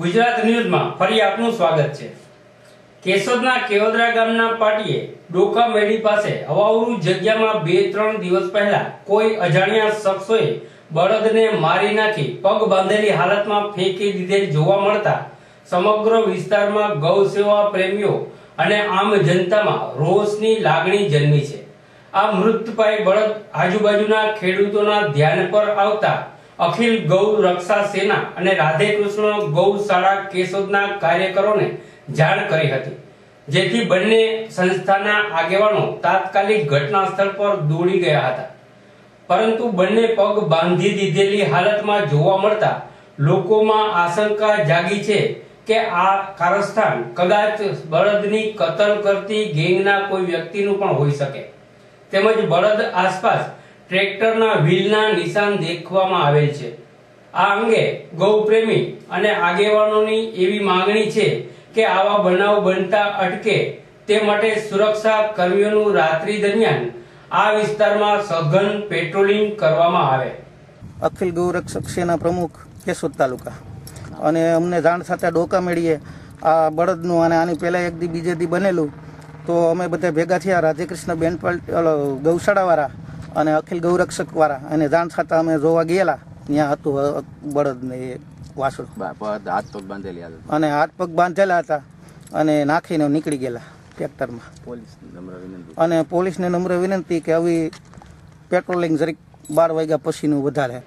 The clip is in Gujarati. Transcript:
ગુજરાત ન્યૂઝમાં ફરી આપનું સ્વાગત છે। કેશોદના કેવદરા ગામના પાટીએ ડોકા મેડી પાસે અવાવરૂ જગ્યામાં 2-3 દિવસ પહેલા કોઈ અજાણ્યા શખ્સોએ બળદને મારી નાખી પગ બાંધેલી હાલતમાં ફેંકી દીધેલ જોવા મળતા સમગ્ર વિસ્તારમાં ગૌ સેવા પ્રેમીઓ અને આમ જનતામાં રોષની લાગણી જન્મી છે। આ મૃતપાય બળદ આજુબાજુના ખેડૂતોના ધ્યાન પર આવતા અખિલ ગૌ રક્ષા સેના અને રાધે કૃષ્ણ ગૌશાળા કેશોદના કાર્યકરોને જાણ કરી હતી, જેથી બંને સંસ્થાના આગેવાનો તાત્કાલિક ઘટના સ્થળ પર દોડી ગયા હતા, પરંતુ બંને પગ બાંધી દીધેલી હાલતમાં જોવા મળતા લોકોમાં આશંકા જાગી છે કે આ કારસ્થાન કદાચ બળદની કતલ કરતી ગેંગના કોઈ વ્યક્તિનું પણ હોઈ શકે। તેમજ બળદ આસપાસ ટ્રેક્ટરના વ્હીલના નિશાન દેખવામાં આવેલ છે। આ અંગે ગૌપ્રેમી અને આગેવાનોની એવી માંગણી છે કે આવા બનાવ બનતા અટકે તે માટે સુરક્ષા કર્મીઓનું રાત્રિ દરમિયાન આ વિસ્તારમાં સઘન પેટ્રોલિંગ કરવામાં આવે। અખિલ ગૌરક્ષક સેના પ્રમુખ કેશોદ તાલુકા અને અમને જાણ સાથે ડોકા મેળીએ આ બળદનું અને આની પહેલાં એક દી બીજે દી બનેલું, તો અમે બધા ભેગા થયા રાધેકૃષ્ણ બેન ગૌશાળાવાળા અને અખિલ ગૌરક્ષકવાળા અને જાણ સાથે અમે જોવા ગયેલા। ત્યાં હતું બળદને એ વાસળું, હાથ પગ બાંધેલી અને હાથ પગ બાંધેલા હતા અને નાખીને નીકળી ગયેલા ટ્રેક્ટરમાં। અને પોલીસને નમ્ર વિનંતી કે આવી પેટ્રોલિંગ જરીક 12 વાગ્યા પછીનું વધારે।